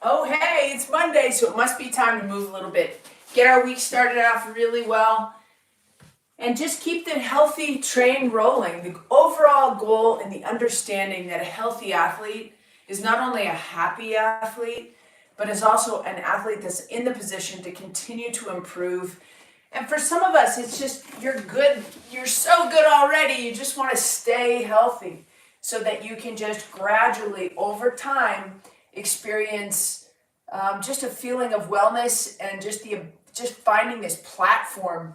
Oh, hey, it's Monday, so it must be time to move a little bit. Get our week started off really well and just keep the healthy train rolling. The overall goal and the understanding that a healthy athlete is not only a happy athlete, but is also an athlete that's in the position to continue to improve. And for some of us, it's just you're good, you're so good already, you just want to stay healthy so that you can just gradually, over time, experience just a feeling of wellness and just finding this platform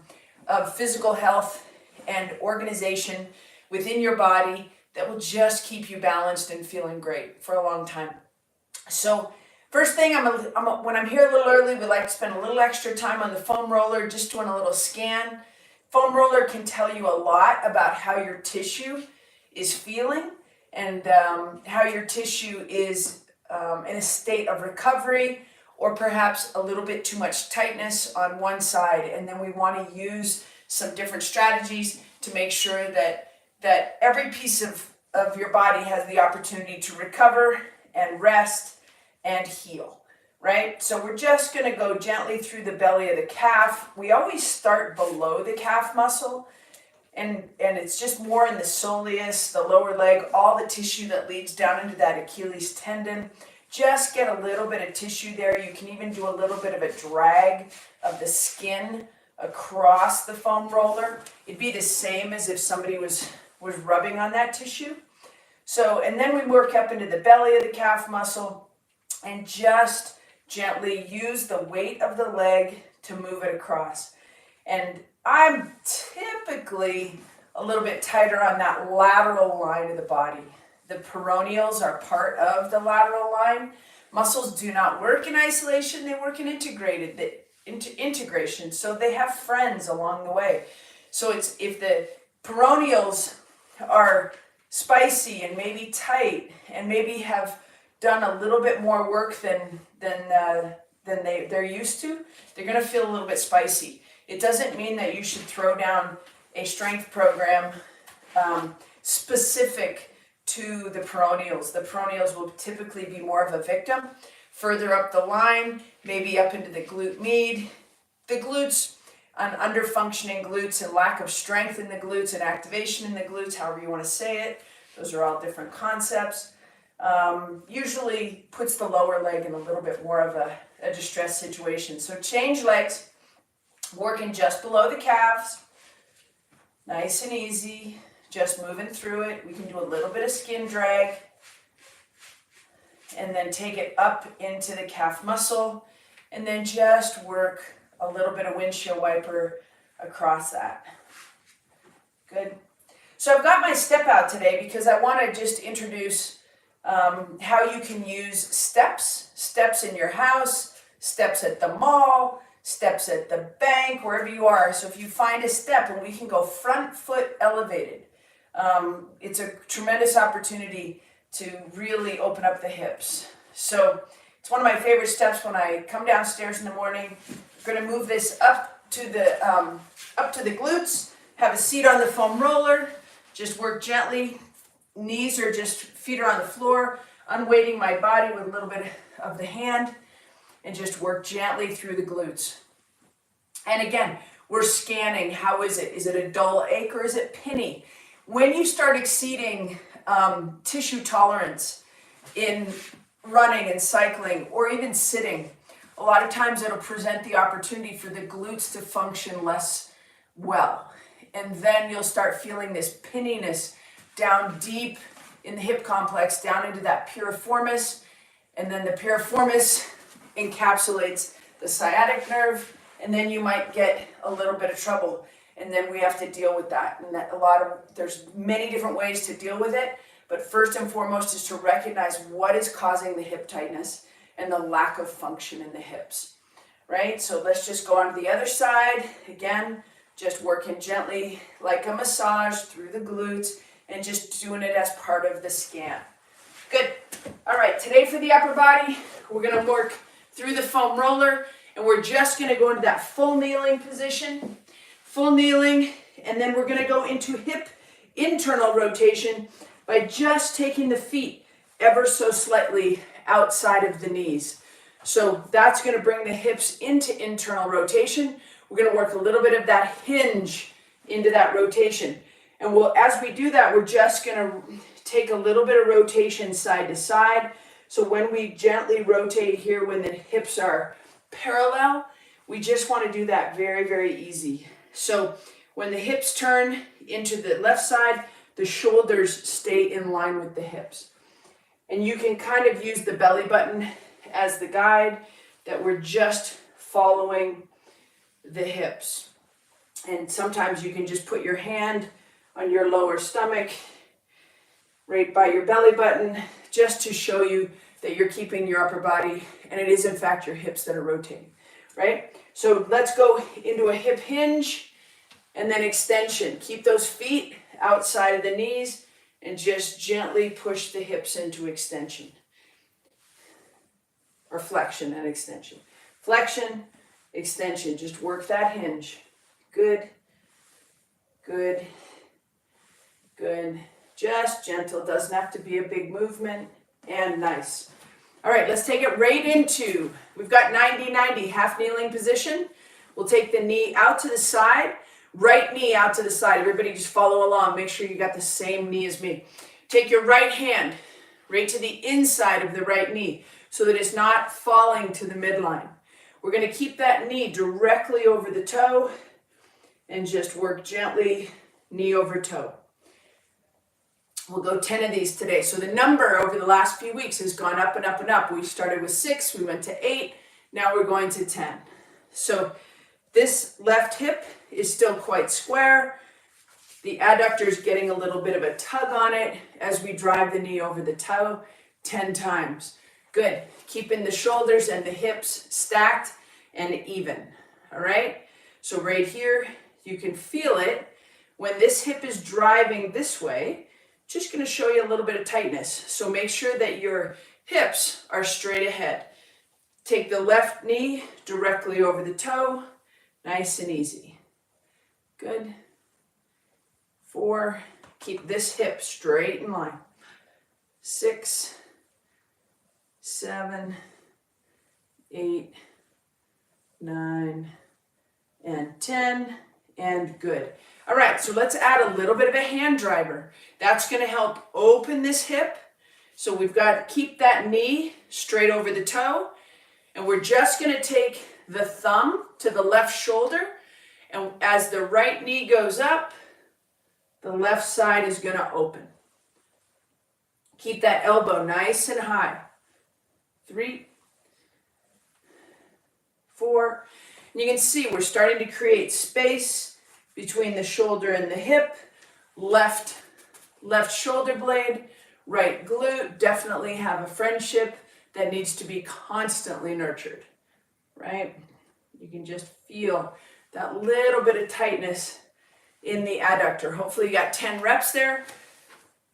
of physical health and organization within your body that will just keep you balanced and feeling great for a long time. So first thing, when I'm here a little early, we like to spend a little extra time on the foam roller, just doing a little scan. Foam roller can tell you a lot about how your tissue is feeling and how your tissue is in a state of recovery or perhaps a little bit too much tightness on one side. And then we want to use some different strategies to make sure that every piece of your body has the opportunity to recover and rest and heal, right? So we're just going to go gently through the belly of the calf. We always start below the calf muscle. And it's just more in the soleus, the lower leg, all the tissue that leads down into that Achilles tendon. Just get a little bit of tissue there. You can even do a little bit of a drag of the skin across the foam roller. It'd be the same as if somebody was rubbing on that tissue. So, and then we work up into the belly of the calf muscle and just gently use the weight of the leg to move it across. And I'm typically a little bit tighter on that lateral line of the body. The peroneals are part of the lateral line. Muscles do not work in isolation, they work in integration. So they have friends along the way. So it's if the peroneals are spicy and maybe tight and maybe have done a little bit more work than they're used to, they're going to feel a little bit spicy. It doesn't mean that you should throw down a strength program specific to the peroneals. The peroneals will typically be more of a victim. Further up the line, maybe up into the glute med. The glutes, an under-functioning glutes and lack of strength in the glutes and activation in the glutes, however you want to say it. Those are all different concepts. Usually puts the lower leg in a little bit more of a distressed situation. So change legs. Working just below the calves, nice and easy, just moving through it. We can do a little bit of skin drag and then take it up into the calf muscle and then just work a little bit of windshield wiper across that. Good. So I've got my step out today because I want to just introduce how you can use steps in your house, steps at the mall, steps at the bank, wherever you are. So if you find a step and we can go front foot elevated, it's a tremendous opportunity to really open up the hips. So it's one of my favorite steps when I come downstairs in the morning. I'm going to move this up to the glutes, have a seat on the foam roller, just work gently. Knees are just, feet are on the floor, unweighting my body with a little bit of the hand. And just work gently through the glutes. And again, we're scanning. How is it? Is it a dull ache or is it pinny? When you start exceeding tissue tolerance in running and cycling or even sitting, a lot of times it'll present the opportunity for the glutes to function less well. And then you'll start feeling this pinniness down deep in the hip complex, down into that piriformis. And then the piriformis encapsulates the sciatic nerve, and then you might get a little bit of trouble, and then we have to deal with that. And there's many different ways to deal with it, but first and foremost is to recognize what is causing the hip tightness and the lack of function in the hips, right? So let's just go on to the other side. Again, just working gently like a massage through the glutes and just doing it as part of the scan. Good. All right, today for the upper body, we're going to work through the foam roller, and we're just going to go into that full kneeling position, full kneeling, and then we're going to go into hip internal rotation by just taking the feet ever so slightly outside of the knees. So that's going to bring the hips into internal rotation. We're going to work a little bit of that hinge into that rotation. And as we do that, we're just going to take a little bit of rotation side to side. So when we gently rotate here, when the hips are parallel, we just want to do that very, very easy. So when the hips turn into the left side, the shoulders stay in line with the hips. And you can kind of use the belly button as the guide, that we're just following the hips. And sometimes you can just put your hand on your lower stomach, right by your belly button, just to show you that you're keeping your upper body, and it is in fact your hips that are rotating, right? So let's go into a hip hinge and then extension. Keep those feet outside of the knees and just gently push the hips into extension. Or flexion and extension. Flexion, extension. Just work that hinge. Good, good, good. Just gentle. Doesn't have to be a big movement. And nice. All right, let's take it right into, we've got 90-90, half kneeling position. We'll take the knee out to the side, right knee out to the side. Everybody just follow along. Make sure you got the same knee as me. Take your right hand right to the inside of the right knee so that it's not falling to the midline. We're going to keep that knee directly over the toe and just work gently, knee over toe. We'll go 10 of these today. So the number over the last few weeks has gone up and up and up. We started with 6, we went to 8, now we're going to 10. So this left hip is still quite square. The adductor is getting a little bit of a tug on it as we drive the knee over the toe 10 times. Good. Keeping the shoulders and the hips stacked and even. All right? So right here, you can feel it. When this hip is driving this way, just going to show you a little bit of tightness. So make sure that your hips are straight ahead. Take the left knee directly over the toe. Nice and easy. Good. 4. Keep this hip straight in line. 6, 7, 8, 9, and 10. And good. All right, so let's add a little bit of a hand driver. That's going to help open this hip. So we've got to keep that knee straight over the toe. And we're just going to take the thumb to the left shoulder. And as the right knee goes up, the left side is going to open. Keep that elbow nice and high. 3, 4. And you can see we're starting to create space between the shoulder and the hip. Left shoulder blade, right glute. Definitely have a friendship that needs to be constantly nurtured, right? You can just feel that little bit of tightness in the adductor. Hopefully you got 10 reps there.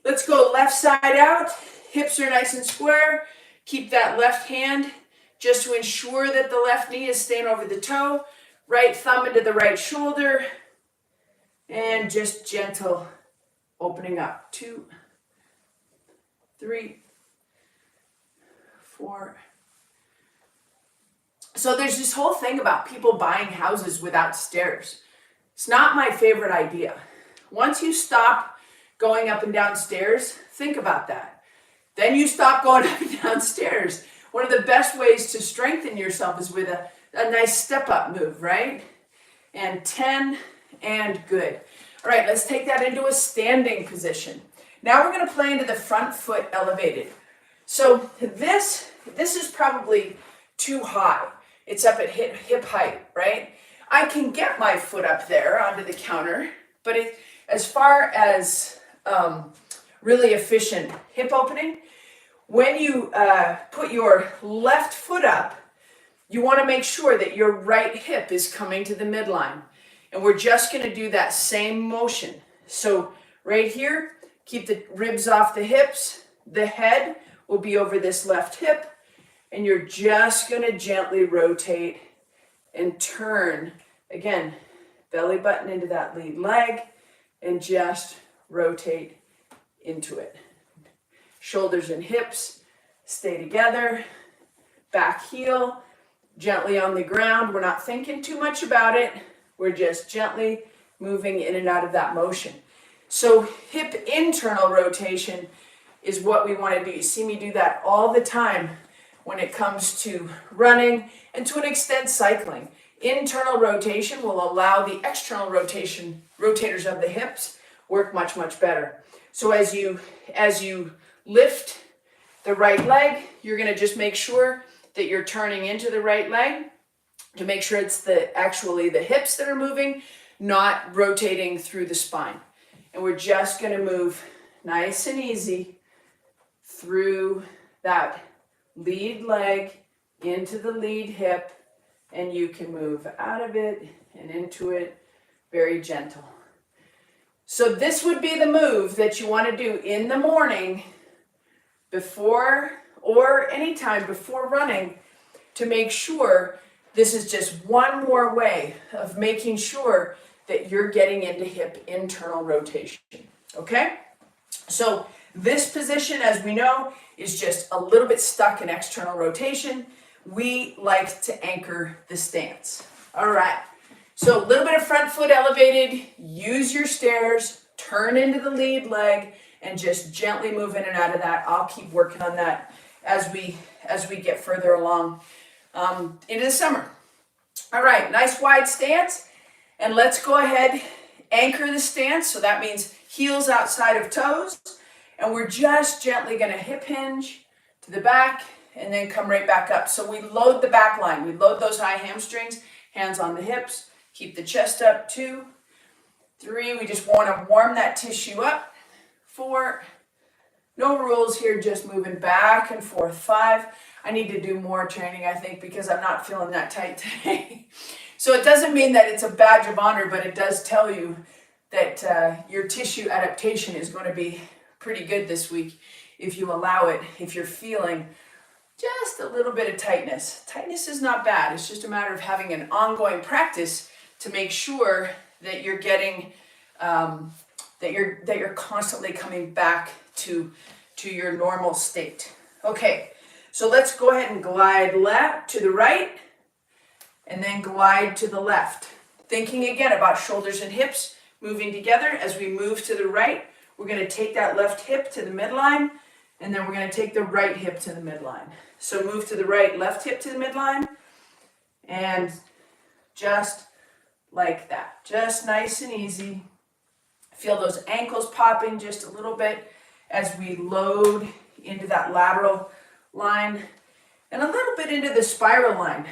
Let's go left side out. Hips are nice and square. Keep that left hand just to ensure that the left knee is staying over the toe. Right thumb into the right shoulder. And just gentle opening up. 2, 3, 4. So there's this whole thing about people buying houses without stairs. It's not my favorite idea. Once you stop going up and down stairs, think about that. Then you stop going up and down stairs. One of the best ways to strengthen yourself is with a nice step-up move, right? And 10, and good. All right, let's take that into a standing position. Now we're going to play into the front foot elevated. So this is probably too high. It's up at hip height, right? I can get my foot up there onto the counter, but as far as really efficient hip opening, when you put your left foot up, you want to make sure that your right hip is coming to the midline. And we're just going to do that same motion. So right here, keep the ribs off the hips. The head will be over this left hip. And you're just going to gently rotate and turn. Again, belly button into that lead leg and just rotate into it. Shoulders and hips stay together. back heel, gently on the ground. We're not thinking too much about it. We're just gently moving in and out of that motion. So hip internal rotation is what we want to do. You see me do that all the time when it comes to running and to an extent cycling. Internal rotation will allow the external rotators of the hips work much, much better. So as you lift the right leg, you're going to just make sure that you're turning into the right leg to make sure it's actually the hips that are moving, not rotating through the spine. And we're just going to move nice and easy through that lead leg into the lead hip, and you can move out of it and into it, very gentle. So this would be the move that you want to do in the morning before or anytime before running to make sure this is just one more way of making sure that you're getting into hip internal rotation, okay? So this position, as we know, is just a little bit stuck in external rotation. We like to anchor the stance. All right, so a little bit of front foot elevated, use your stairs, turn into the lead leg, and just gently move in and out of that. I'll keep working on that as we get further along into the summer. All right, nice wide stance, and let's go ahead, anchor the stance. So that means heels outside of toes, and we're just gently going to hip hinge to the back and then come right back up. So we load the back line. We load those high hamstrings, hands on the hips, keep the chest up. 2, 3, we just want to warm that tissue up. 4, no rules here, just moving back and forth. 5, I need to do more training, I think, because I'm not feeling that tight today. So it doesn't mean that it's a badge of honor, but it does tell you that your tissue adaptation is going to be pretty good this week if you allow it, if you're feeling just a little bit of tightness. Tightness is not bad. It's just a matter of having an ongoing practice to make sure that you're getting, that you're constantly coming back to your normal state. Okay, so let's go ahead and glide left to the right and then glide to the left. Thinking again about shoulders and hips moving together. As we move to the right, we're going to take that left hip to the midline, and then we're going to take the right hip to the midline. So move to the right, left hip to the midline, and just like that. Just nice and easy. Feel those ankles popping just a little bit as we load into that lateral line and a little bit into the spiral line.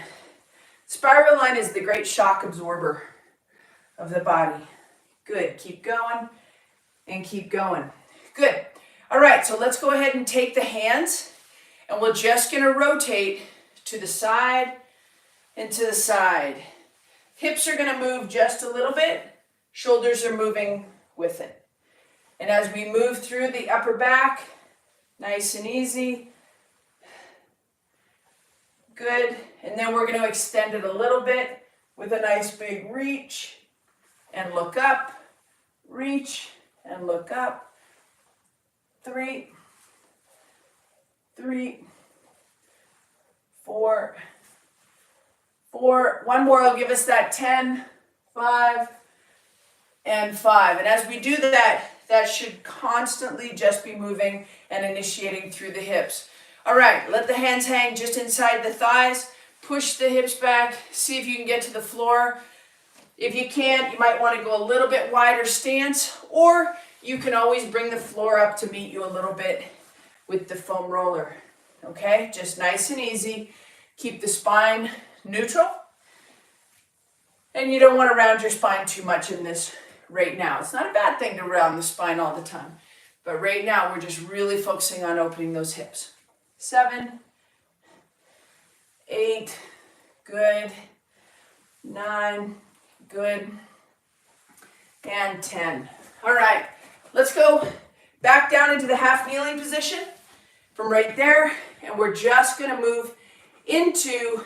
Spiral line is the great shock absorber of the body. Good. Keep going and keep going. Good. All right, so let's go ahead and take the hands, and we're just going to rotate to the side and to the side. Hips are going to move just a little bit. Shoulders are moving with it. And as we move through the upper back, nice and easy. Good. And then we're going to extend it a little bit with a nice big reach and look up. Reach and look up. 3, 4, 4. One more will give us that 10, 5, and 5. And as we do that, that should constantly just be moving and initiating through the hips. All right, let the hands hang just inside the thighs. Push the hips back. See if you can get to the floor. If you can't, you might want to go a little bit wider stance, or you can always bring the floor up to meet you a little bit with the foam roller. Okay, just nice and easy. Keep the spine neutral. And you don't want to round your spine too much in this right now. It's not a bad thing to round the spine all the time. But right now, we're just really focusing on opening those hips. 7, 8, good. 9, good. And 10. All right, let's go back down into the half kneeling position from right there. And we're just going to move into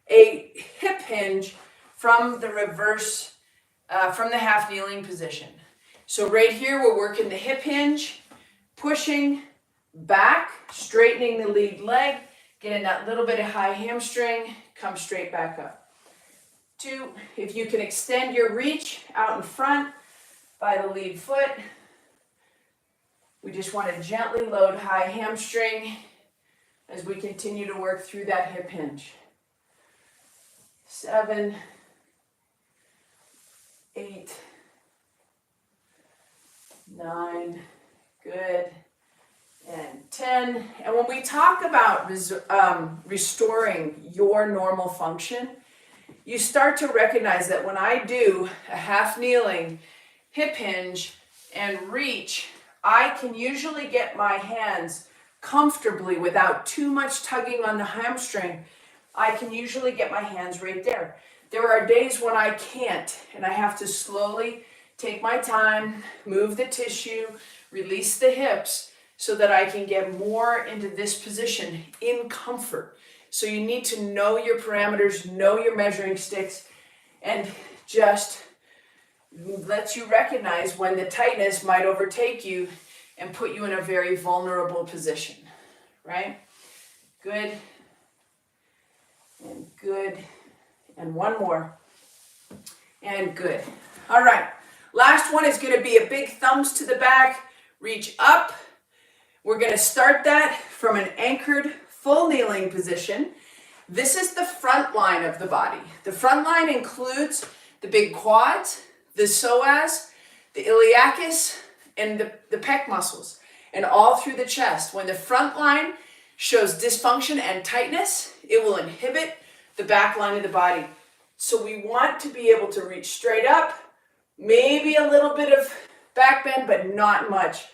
a hip hinge from the reverse, from the half kneeling position. So right here, we're working the hip hinge, pushing back, straightening the lead leg, Get in that little bit of high hamstring, come straight back up. 2, if you can extend your reach out in front by the lead foot, we just want to gently load high hamstring as we continue to work through that hip hinge. 7, 8, 9, good, and 10. And when we talk about restoring your normal function, you start to recognize that when I do a half kneeling hip hinge and reach, I can usually get my hands comfortably without too much tugging on the hamstring. I can usually get my hands right there. There are days when I can't, and I have to slowly take my time, move the tissue, release the hips so that I can get more into this position in comfort. So you need to know your parameters, know your measuring sticks, and just lets you recognize when the tightness might overtake you and put you in a very vulnerable position, right? Good, and good, and one more, and good. All right, last one is gonna be a big thumbs to the back, reach up. We're gonna start that from an anchored full kneeling position. This is the front line of the body. The front line includes the big quads, the psoas, the iliacus, and the pec muscles, and all through the chest. When the front line shows dysfunction and tightness, it will inhibit the back line of the body. So we want to be able to reach straight up, maybe a little bit of back bend, but not much.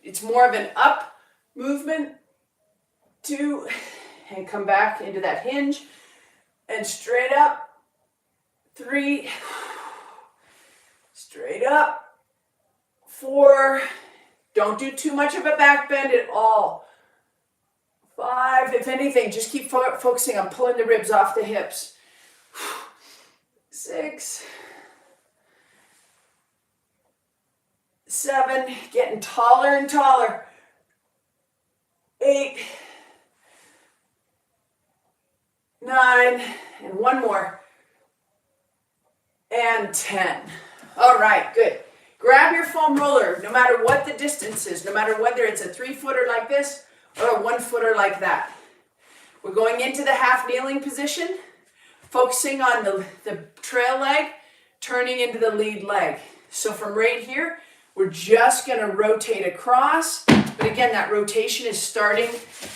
It's more of an up movement, 2, and come back into that hinge, and straight up, 3, straight up, 4, don't do too much of a back bend at all. 5, if anything, just keep focusing on pulling the ribs off the hips. 6, 7, getting taller and taller. 8, 9, and one more, and 10. All right, good. Grab your foam roller, no matter what the distance is, no matter whether it's a 3-footer like this or a 1-footer like that. We're going into the half kneeling position, focusing on the trail leg, turning into the lead leg. So from right here, we're just gonna rotate across, but again, that rotation is starting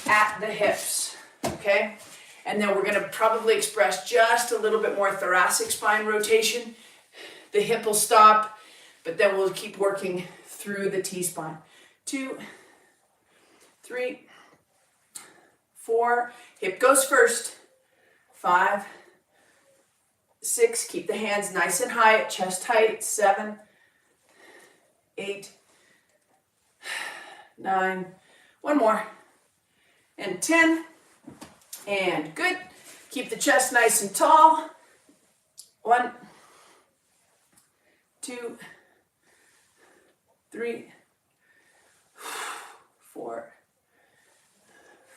at the hips, okay? And then we're gonna probably express just a little bit more thoracic spine rotation. The hip will stop, but then we'll keep working through the T-spine. 2, 3, 4, hip goes first. 5, 6, keep the hands nice and high at chest height. 7, 8, 9, one more, and 10, and good. Keep the chest nice and tall. 1, 2, 3, 4,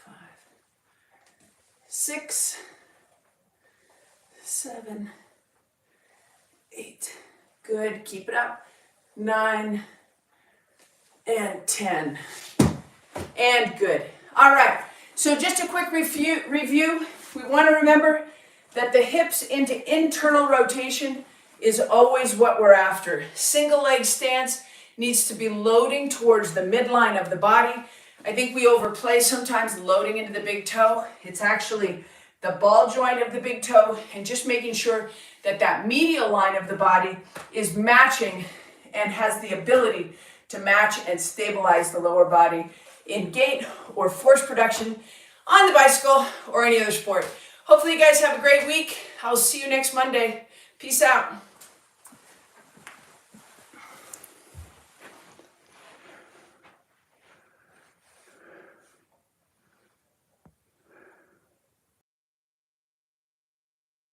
5, 6, 7, 8, good, keep it up. 9, and 10, and good. All right, so just a quick review. We want to remember that the hips into internal rotation is always what we're after. Single leg stance needs to be loading towards the midline of the body. I think we overplay sometimes loading into the big toe. It's actually the ball joint of the big toe, and just making sure that that medial line of the body is matching and has the ability to match and stabilize the lower body in gait or force production on the bicycle or any other sport. Hopefully you guys have a great week. I'll see you next Monday. Peace out.